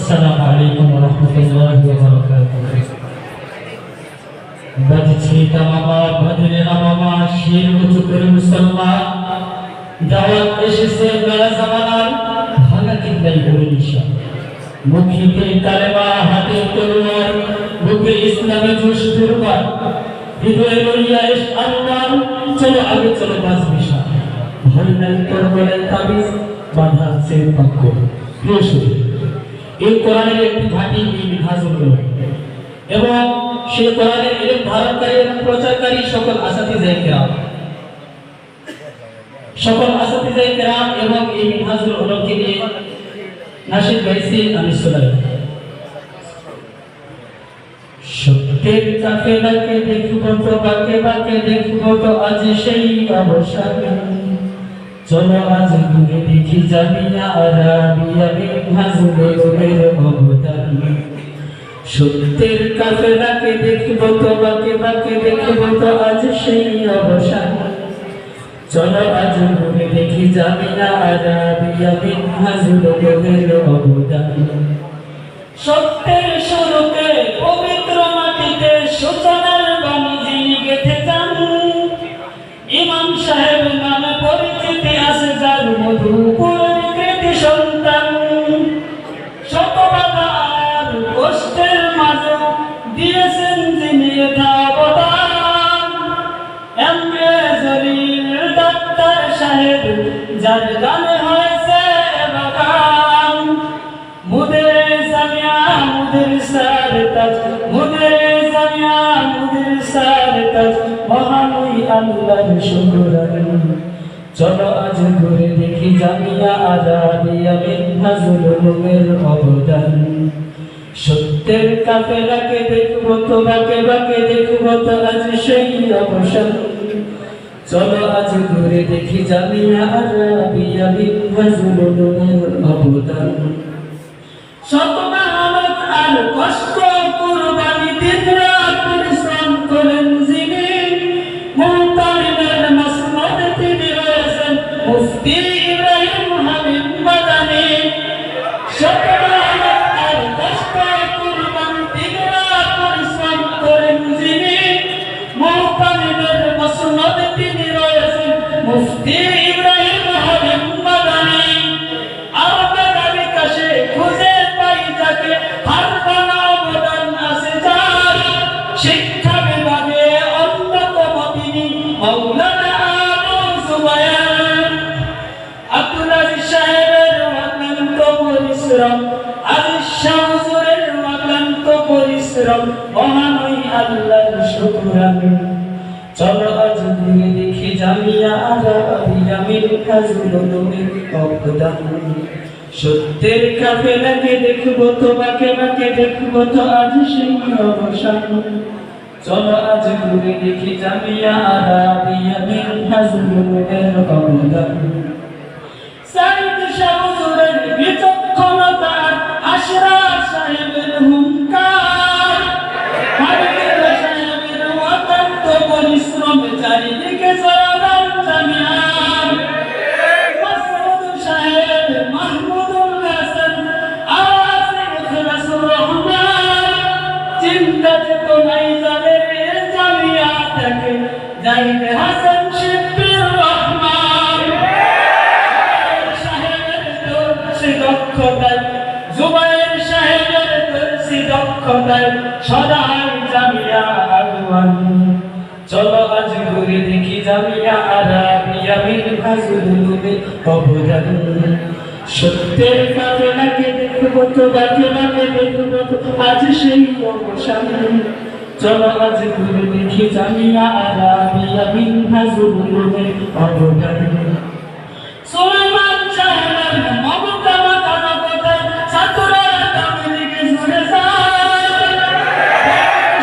السلام عليكم ورحمة الله وبركاته. बजछी तमामा बजने अमामा शीर उचुकर मुसलमान दावत এসেছে মেলা জামানার ভাঙা কিল্লাই হরিশা মুখীতে কালেমা হাতে তলোয়ার বুকে ইসলামী জোশ দুর্বার হৃদয়ে লইয়া এস আল্লাহ চলো আগে চলো বাজবিশা ভয় নাই তোর বলে তাবিজ বাঁধা আছে পাক্য প্রিয় শুধু এই কোরআনের একটি ঘাঁটি এই মিনহাজুল এবং সেই কোরআনের ইলম ধারণকারী এবং প্রচারকারী সকল আসাতিজায়ে কেরাম এবং এই মিনহাজুল উলুমকে নিয়ে নাশিদ গাইছি আমি শোনাই। সত্যের কাফেলাকে দেখবো তো বাকে বাকে দেখবো তো আজ সেই অবসান চলো আজ ঘুরে দেখি জামিয়া আরাবিয়া মিনহাজুলের অবদান। সত্যের কাফেলাকে দেখবো তো বাকে বাকে দেখবো তো আজ সেই অবসান চলো আজ ঘুরে দেখি জামিয়া আরাবিয়া মিনহাজুলের অবদান। সত্যের স্বরূপে পবিত্র মাটিতে সূচনার বাণী যিনি গেঁথে যান ইমাম সাহেব নামে পরিচিতি আছে যার মধুপুরের কৃতি সন্তান। শত বাধা আর কষ্টের মাঝে দিয়েছেন যিনি অবদান এমএ জলিল ডাক্তার সাহেব যার গানে হয়েছে বাগান। মুদের জামিয়া মুদের সারতাজ মুদের জামিয়া মুদের সারতাজ মহানই আল্লাহর শুকরান চলো আজ ঘুরে দেখি জামিয়া আজাদিয়া মিনহাজুল উলুমের অবদান। সত্যের কাফেলাকে দেখবো তো বাকে বাকে দেখবো তো আজ সেই অবসান চলো আজ ঘুরে দেখি জামিয়া আজাদিয়া মিনহাজুল উলুমের অবদান। শত মেহনত আর কষ্ট কুরবানি দিন রাত পরিশ্রম করেন যিনি মুতামিমের মাসনদ তিনি রয়েছেন মুফতি ইব্রাহিম হাবিব মাদানী। শত মেহনত আর কষ্ট কুরবানি দিন রাত পরিশ্রম করেন যিনি মুতামিমের মাসনদ তিনি রয়েছেন মুফতি ইব্রাহিম হাবিব মাদানী। শিক্ষা বিভাগে অন্যতম তিনি মাওলানা আবু সুবায়ান। আব্দুল আজিজ সাহেবের অক্লান্ত পরিশ্রম আজিজ শাহ হুজুরের অক্লান্ত পরিশ্রম মহানই আল্লাহর শুকরান চলো আজ ঘুরে দেখি জামিয়া আজাদিয়া মিনহাজুল উলুমের অবদান। সত্যের কাফেলাকে দেখবো তো বাকে বাকে দেখবো তো আজ সেই অবসান চলো আজ ঘুরে দেখি জামিয়া আরাবিয়া মিনহাজুল উলুমের অবদান। সাইদ শাহ হুজুরের বিচক্ষণতা আশরাফ সাহেবের হুঙ্কার হাবিবুল সাহেবের অত্যন্ত পরিশ্রম চারিদিকে জয়গান জামিয়ার। মাসউদ সাহেব চিন্তা চেতনাই যাদের জামিয়া থেকে জাহিদ হাসান শিববির রহমান সাহেবের দর্শী দক্ষতায় জুবায়ের সাহেবের দর্শী দক্ষতায় সদাই জামিয়া আগুয়ান চলো আজ ঘুরে দেখি জামিয়া আরাবিয়া মিনহাজুল উলুমের অবদান। সত্যের কাফেলাকে দেখবো তো বাকে বাকে দেখবো তো আজ সেই অবসান চলো আজ ঘুরে দেখি জামিয়া আরাবিয়া মিনহাজুল উলুমের অবদান। সুলাইমান সাহেবের মমতা মাতানো কোথায় ছাত্ররা তাবলীগে জুড়ে যায়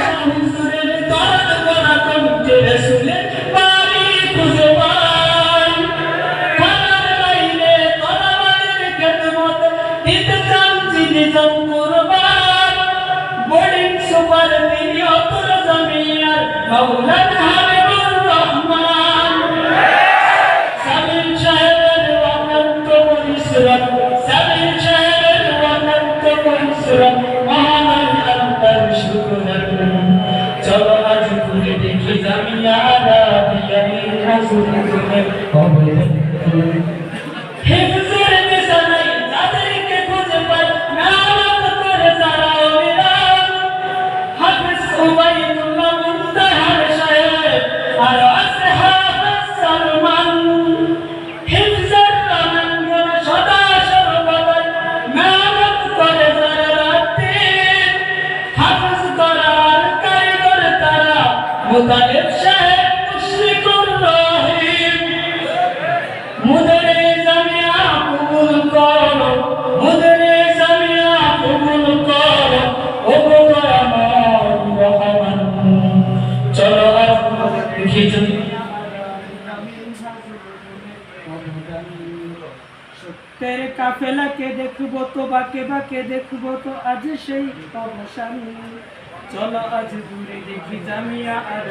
শাহ হুজুরের দরদ গড়া কণ্ঠে রাসূলের বাড়ি খুঁজে পায়। খানার বাইরে তরবারির খেদমত দিতে চান যিনি যান কুরবান বোর্ডিং সুপার তিনি অতুল জামিয়ার মাওলানা হাবিবুর রহমান। সামিন সাহেবের অনন্ত পরিশ্রম সামিন সাহেবের অনন্ত পরিশ্রম মুতালিব সাহেব মুশরিকুর রহিম মুদরে জামিয়া কবুল করো মুদরে জামিয়া কবুল করো ও গো দয়াময় রহমান চলো খিচুড়ি সত্যের কাফেলাকে দেখবো তো বাকে বাকে দেখবো তো আজ সেই অবসান চলো আজ দূরে দেখি জামিয়া আর